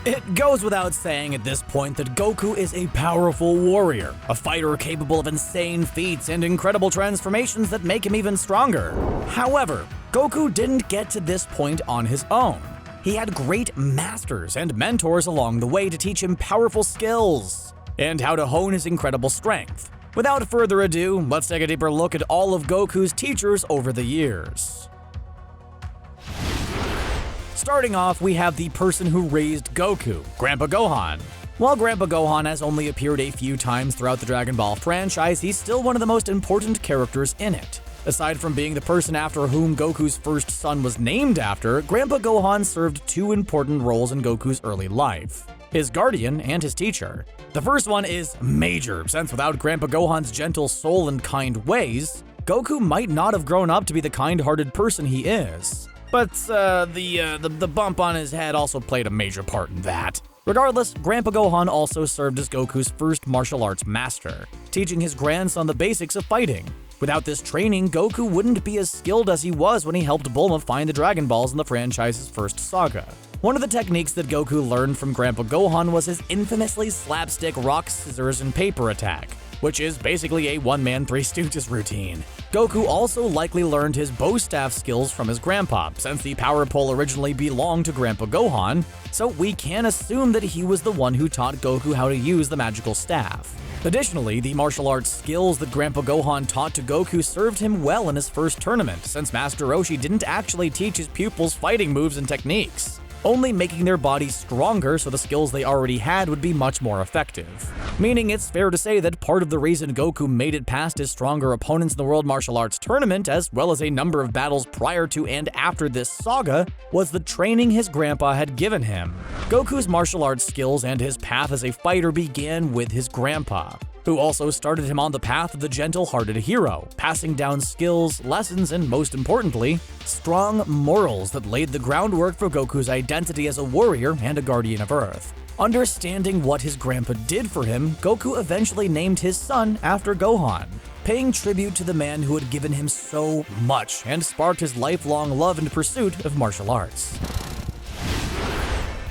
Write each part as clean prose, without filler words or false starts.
It goes without saying at this point that Goku is a powerful warrior, a fighter capable of insane feats and incredible transformations that make him even stronger. However, Goku didn't get to this point on his own. He had great masters and mentors along the way to teach him powerful skills and how to hone his incredible strength. Without further ado, let's take a deeper look at all of Goku's teachers over the years. Starting off, we have the person who raised Goku, Grandpa Gohan. While Grandpa Gohan has only appeared a few times throughout the Dragon Ball franchise, he's still one of the most important characters in it. Aside from being the person after whom Goku's first son was named after, Grandpa Gohan served two important roles in Goku's early life: his guardian and his teacher. The first one is major, since without Grandpa Gohan's gentle soul and kind ways, Goku might not have grown up to be the kind-hearted person he is. But the bump on his head also played a major part in that. Regardless, Grandpa Gohan also served as Goku's first martial arts master, teaching his grandson the basics of fighting. Without this training, Goku wouldn't be as skilled as he was when he helped Bulma find the Dragon Balls in the franchise's first saga. One of the techniques that Goku learned from Grandpa Gohan was his infamously slapstick rock, scissors, and paper attack, which is basically a one-man Three Stooges routine. Goku also likely learned his bow staff skills from his grandpa, since the power pole originally belonged to Grandpa Gohan, so we can assume that he was the one who taught Goku how to use the magical staff. Additionally, the martial arts skills that Grandpa Gohan taught to Goku served him well in his first tournament, since Master Roshi didn't actually teach his pupils fighting moves and techniques, only making their bodies stronger so the skills they already had would be much more effective. Meaning it's fair to say that part of the reason Goku made it past his stronger opponents in the World Martial Arts Tournament, as well as a number of battles prior to and after this saga, was the training his grandpa had given him. Goku's martial arts skills and his path as a fighter began with his grandpa, who also started him on the path of the gentle-hearted hero, passing down skills, lessons, and most importantly, strong morals that laid the groundwork for Goku's identity as a warrior and a guardian of Earth. Understanding what his grandpa did for him, Goku eventually named his son after Gohan, paying tribute to the man who had given him so much and sparked his lifelong love and pursuit of martial arts.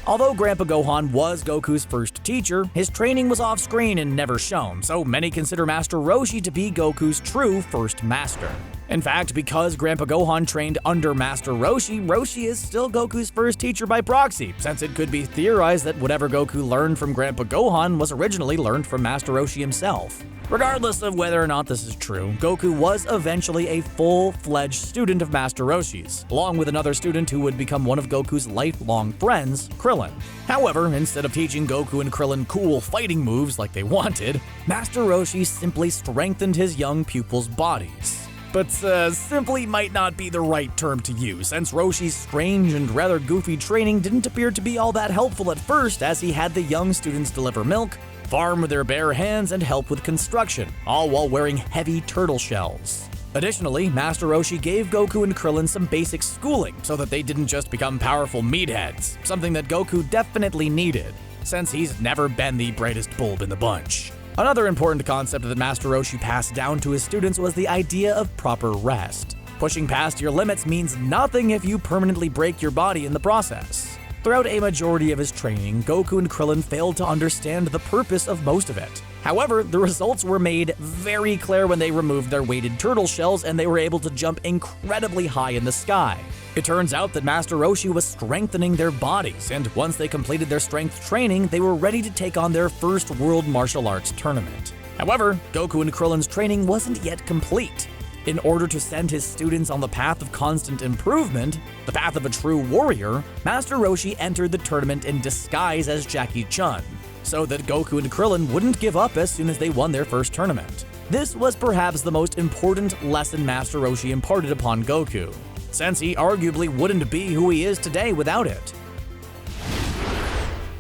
Although Grandpa Gohan was Goku's first teacher, his training was off-screen and never shown, so many consider Master Roshi to be Goku's true first master. In fact, because Grandpa Gohan trained under Master Roshi, Roshi is still Goku's first teacher by proxy, since it could be theorized that whatever Goku learned from Grandpa Gohan was originally learned from Master Roshi himself. Regardless of whether or not this is true, Goku was eventually a full-fledged student of Master Roshi's, along with another student who would become one of Goku's lifelong friends, Krillin. However, instead of teaching Goku and Krillin cool fighting moves like they wanted, Master Roshi simply strengthened his young pupils' bodies. But simply might not be the right term to use, since Roshi's strange and rather goofy training didn't appear to be all that helpful at first, as he had the young students deliver milk, farm with their bare hands, and help with construction, all while wearing heavy turtle shells. Additionally, Master Roshi gave Goku and Krillin some basic schooling so that they didn't just become powerful meatheads, something that Goku definitely needed, since he's never been the brightest bulb in the bunch. Another important concept that Master Roshi passed down to his students was the idea of proper rest. Pushing past your limits means nothing if you permanently break your body in the process. Throughout a majority of his training, Goku and Krillin failed to understand the purpose of most of it. However, the results were made very clear when they removed their weighted turtle shells and they were able to jump incredibly high in the sky. It turns out that Master Roshi was strengthening their bodies, and once they completed their strength training, they were ready to take on their first World Martial Arts Tournament. However, Goku and Krillin's training wasn't yet complete. In order to send his students on the path of constant improvement, the path of a true warrior, Master Roshi entered the tournament in disguise as Jackie Chun, so that Goku and Krillin wouldn't give up as soon as they won their first tournament. This was perhaps the most important lesson Master Roshi imparted upon Goku, since he arguably wouldn't be who he is today without it.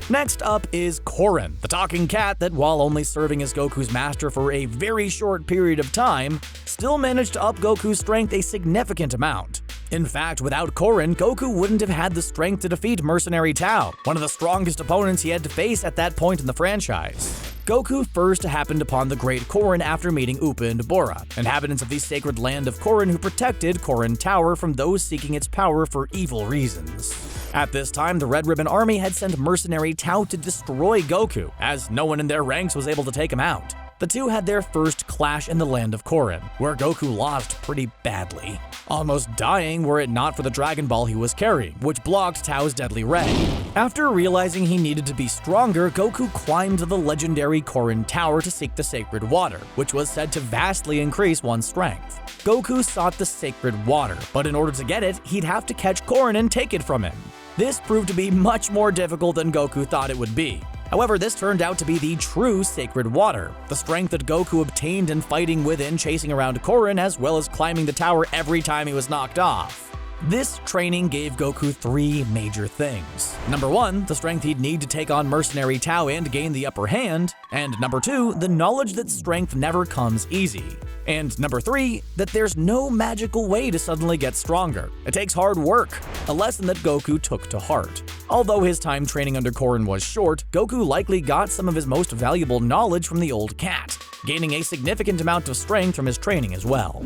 Next up is Corrin, the talking cat that, while only serving as Goku's master for a very short period of time, still managed to up Goku's strength a significant amount. In fact, without Corrin, Goku wouldn't have had the strength to defeat Mercenary Tao, one of the strongest opponents he had to face at that point in the franchise. Goku first happened upon the great Corrin after meeting Appa and Bora, inhabitants of the sacred land of Corrin who protected Corrin Tower from those seeking its power for evil reasons. At this time, the Red Ribbon Army had sent mercenary Tao to destroy Goku, as no one in their ranks was able to take him out. The two had their first clash in the land of Corrin, where Goku lost pretty badly, almost dying were it not for the Dragon Ball he was carrying, which blocked Tao's deadly ray. After realizing he needed to be stronger, Goku climbed the legendary Corrin Tower to seek the sacred water, which was said to vastly increase one's strength. Goku sought the sacred water, but in order to get it, he'd have to catch Corrin and take it from him. This proved to be much more difficult than Goku thought it would be. However, this turned out to be the true sacred water, the strength that Goku obtained in fighting with and chasing around Corrin, as well as climbing the tower every time he was knocked off. This training gave Goku three major things. Number 1, the strength he'd need to take on mercenary Tao and gain the upper hand, and number 2, the knowledge that strength never comes easy. And number 3, that there's no magical way to suddenly get stronger. It takes hard work, a lesson that Goku took to heart. Although his time training under Corrin was short, Goku likely got some of his most valuable knowledge from the old cat, gaining a significant amount of strength from his training as well.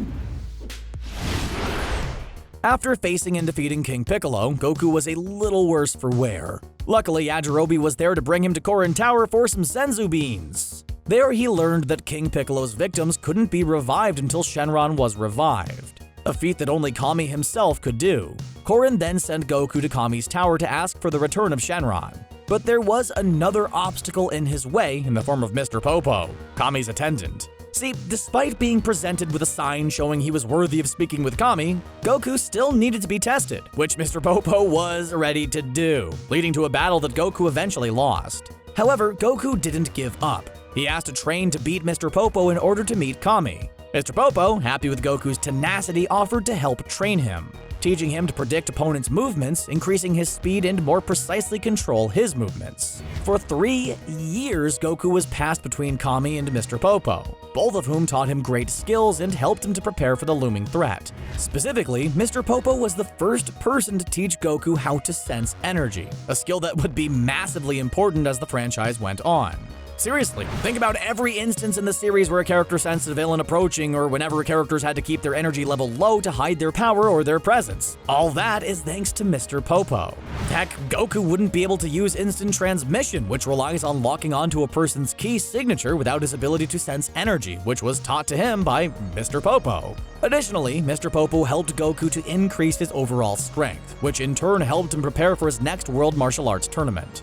After facing and defeating King Piccolo, Goku was a little worse for wear. Luckily, Yajirobe was there to bring him to Corrin Tower for some senzu beans. There he learned that King Piccolo's victims couldn't be revived until Shenron was revived, a feat that only Kami himself could do. Corrin then sent Goku to Kami's tower to ask for the return of Shenron. But there was another obstacle in his way in the form of Mr. Popo, Kami's attendant. See, despite being presented with a sign showing he was worthy of speaking with Kami, Goku still needed to be tested, which Mr. Popo was ready to do, leading to a battle that Goku eventually lost. However, Goku didn't give up. He asked to train to beat Mr. Popo in order to meet Kami. Mr. Popo, happy with Goku's tenacity, offered to help train him, teaching him to predict opponents' movements, increasing his speed, and more precisely control his movements. For 3 years, Goku was passed between Kami and Mr. Popo, both of whom taught him great skills and helped him to prepare for the looming threat. Specifically, Mr. Popo was the first person to teach Goku how to sense energy, a skill that would be massively important as the franchise went on. Seriously, think about every instance in the series where a character sensed a villain approaching, or whenever characters had to keep their energy level low to hide their power or their presence. All that is thanks to Mr. Popo. Heck, Goku wouldn't be able to use instant transmission, which relies on locking onto a person's key signature without his ability to sense energy, which was taught to him by Mr. Popo. Additionally, Mr. Popo helped Goku to increase his overall strength, which in turn helped him prepare for his next World Martial Arts tournament.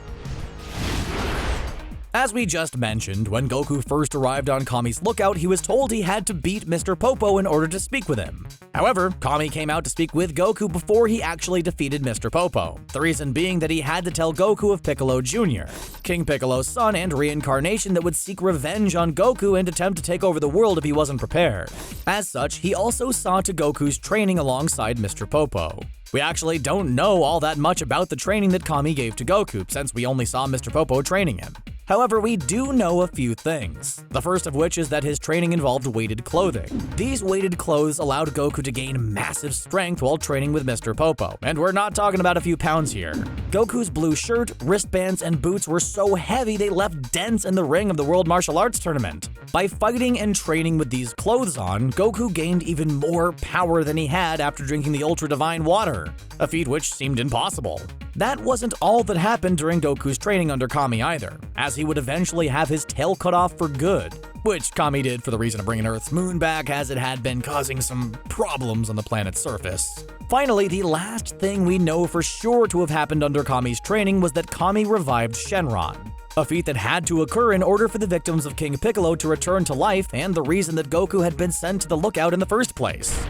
As we just mentioned, when Goku first arrived on Kami's lookout, he was told he had to beat Mr. Popo in order to speak with him. However, Kami came out to speak with Goku before he actually defeated Mr. Popo, the reason being that he had to tell Goku of Piccolo Jr., King Piccolo's son and reincarnation that would seek revenge on Goku and attempt to take over the world if he wasn't prepared. As such, he also saw to Goku's training alongside Mr. Popo. We actually don't know all that much about the training that Kami gave to Goku, since we only saw Mr. Popo training him. However, we do know a few things, the first of which is that his training involved weighted clothing. These weighted clothes allowed Goku to gain massive strength while training with Mr. Popo, and we're not talking about a few pounds here. Goku's blue shirt, wristbands, and boots were so heavy they left dents in the ring of the World Martial Arts Tournament. By fighting and training with these clothes on, Goku gained even more power than he had after drinking the Ultra Divine Water, a feat which seemed impossible. That wasn't all that happened during Goku's training under Kami either, as he would eventually have his tail cut off for good, which Kami did for the reason of bringing Earth's moon back, as it had been causing some problems on the planet's surface. Finally, the last thing we know for sure to have happened under Kami's training was that Kami revived Shenron, a feat that had to occur in order for the victims of King Piccolo to return to life, and the reason that Goku had been sent to the lookout in the first place.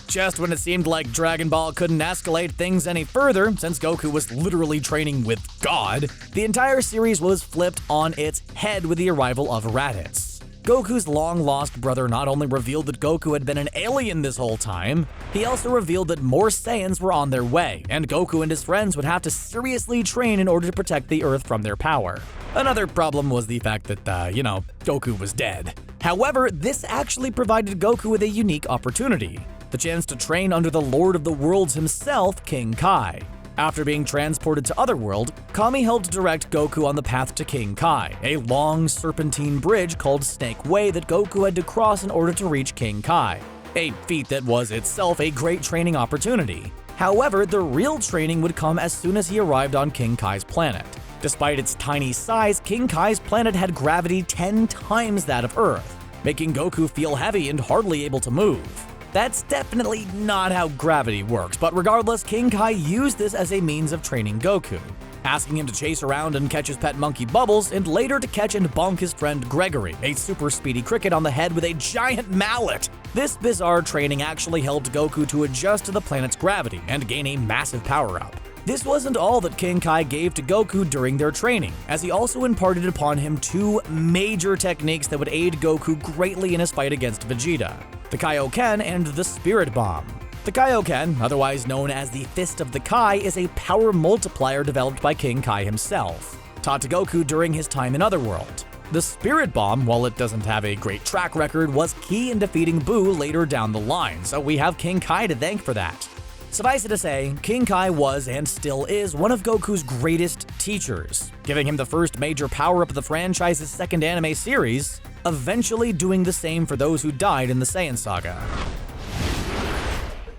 Just when it seemed like Dragon Ball couldn't escalate things any further, since Goku was literally training with God, the entire series was flipped on its head with the arrival of Raditz. Goku's long-lost brother not only revealed that Goku had been an alien this whole time, he also revealed that more Saiyans were on their way, and Goku and his friends would have to seriously train in order to protect the Earth from their power. Another problem was the fact that, Goku was dead. However, this actually provided Goku with a unique opportunity, the chance to train under the Lord of the Worlds himself, King Kai. After being transported to Otherworld, Kami helped direct Goku on the path to King Kai, a long serpentine bridge called Snake Way that Goku had to cross in order to reach King Kai, a feat that was itself a great training opportunity. However, the real training would come as soon as he arrived on King Kai's planet. Despite its tiny size, King Kai's planet had gravity 10 times that of Earth, making Goku feel heavy and hardly able to move. That's definitely not how gravity works, but regardless, King Kai used this as a means of training Goku, asking him to chase around and catch his pet monkey Bubbles, and later to catch and bonk his friend Gregory, a super speedy cricket, on the head with a giant mallet. This bizarre training actually helped Goku to adjust to the planet's gravity and gain a massive power-up. This wasn't all that King Kai gave to Goku during their training, as he also imparted upon him 2 major techniques that would aid Goku greatly in his fight against Vegeta: the Kaioken and the Spirit Bomb. The Kaioken, otherwise known as the Fist of the Kai, is a power multiplier developed by King Kai himself, taught to Goku during his time in Otherworld. The Spirit Bomb, while it doesn't have a great track record, was key in defeating Buu later down the line, so we have King Kai to thank for that. Suffice it to say, King Kai was and still is one of Goku's greatest teachers, giving him the first major power-up of the franchise's second anime series, eventually doing the same for those who died in the Saiyan saga.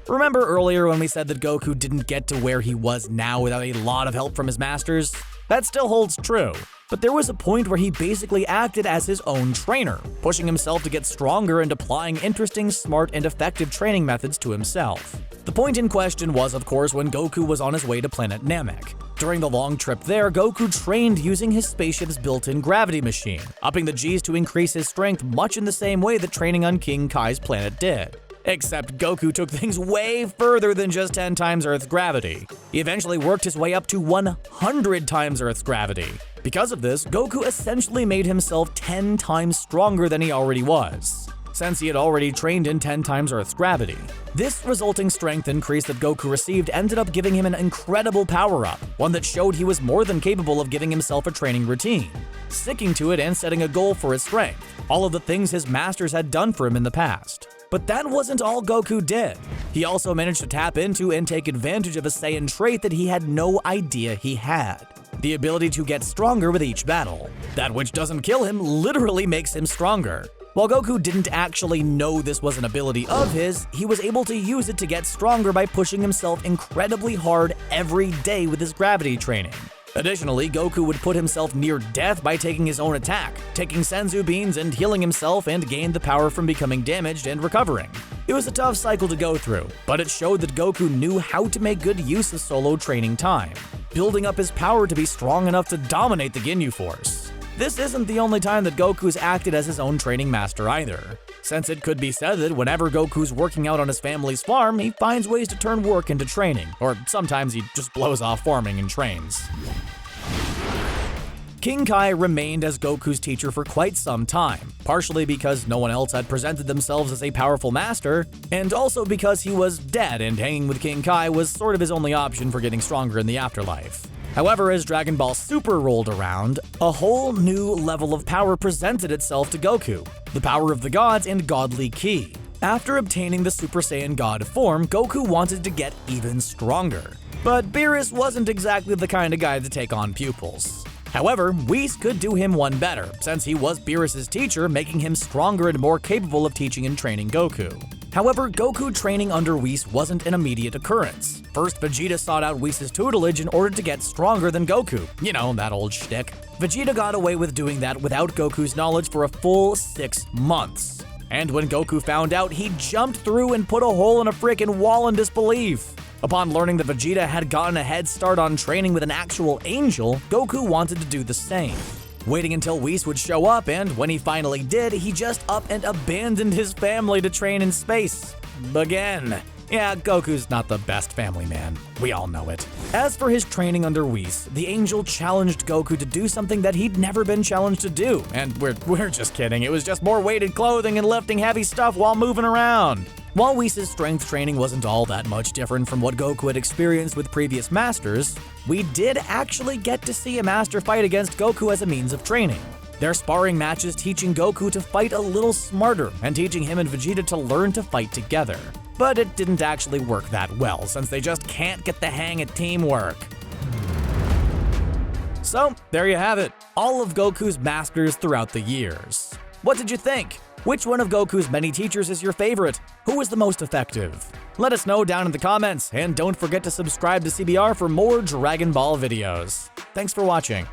Remember earlier when we said that Goku didn't get to where he was now without a lot of help from his masters? That still holds true, but there was a point where he basically acted as his own trainer, pushing himself to get stronger and applying interesting, smart, and effective training methods to himself. The point in question was, of course, when Goku was on his way to planet Namek. During the long trip there, Goku trained using his spaceship's built-in gravity machine, upping the G's to increase his strength much in the same way that training on King Kai's planet did. Except Goku took things way further than just 10 times Earth's gravity. He eventually worked his way up to 100 times Earth's gravity. Because of this, Goku essentially made himself 10 times stronger than he already was, since he had already trained in 10 times Earth's gravity. This resulting strength increase that Goku received ended up giving him an incredible power-up, one that showed he was more than capable of giving himself a training routine, sticking to it and setting a goal for his strength, all of the things his masters had done for him in the past. But that wasn't all Goku did. He also managed to tap into and take advantage of a Saiyan trait that he had no idea he had: the ability to get stronger with each battle. That which doesn't kill him literally makes him stronger. While Goku didn't actually know this was an ability of his, he was able to use it to get stronger by pushing himself incredibly hard every day with his gravity training. Additionally, Goku would put himself near death by taking his own attack, taking senzu beans and healing himself, and gained the power from becoming damaged and recovering. It was a tough cycle to go through, but it showed that Goku knew how to make good use of solo training time, building up his power to be strong enough to dominate the Ginyu Force. This isn't the only time that Goku's acted as his own training master either, since it could be said that whenever Goku's working out on his family's farm, he finds ways to turn work into training, or sometimes he just blows off farming and trains. King Kai remained as Goku's teacher for quite some time, partially because no one else had presented themselves as a powerful master, and also because he was dead and hanging with King Kai was sort of his only option for getting stronger in the afterlife. However, as Dragon Ball Super rolled around, a whole new level of power presented itself to Goku: the power of the gods and godly ki. After obtaining the Super Saiyan God form, Goku wanted to get even stronger. But Beerus wasn't exactly the kind of guy to take on pupils. However, Whis could do him one better, since he was Beerus' teacher, making him stronger and more capable of teaching and training Goku. However, Goku training under Whis wasn't an immediate occurrence. First, Vegeta sought out Whis' tutelage in order to get stronger than Goku. You know, that old shtick. Vegeta got away with doing that without Goku's knowledge for a full 6 months. And when Goku found out, he jumped through and put a hole in a frickin' wall in disbelief. Upon learning that Vegeta had gotten a head start on training with an actual angel, Goku wanted to do the same, waiting until Whis would show up, and when he finally did, he just up and abandoned his family to train in space. Again. Yeah, Goku's not the best family man. We all know it. As for his training under Whis, the angel challenged Goku to do something that he'd never been challenged to do, and we're just kidding. It was just more weighted clothing and lifting heavy stuff while moving around. While Whis' strength training wasn't all that much different from what Goku had experienced with previous masters, we did actually get to see a master fight against Goku as a means of training. Their sparring matches teaching Goku to fight a little smarter and teaching him and Vegeta to learn to fight together. But it didn't actually work that well, since they just can't get the hang of teamwork. So, there you have it, all of Goku's masters throughout the years. What did you think? Which one of Goku's many teachers is your favorite? Who was the most effective? Let us know down in the comments, and don't forget to subscribe to CBR for more Dragon Ball videos. Thanks for watching.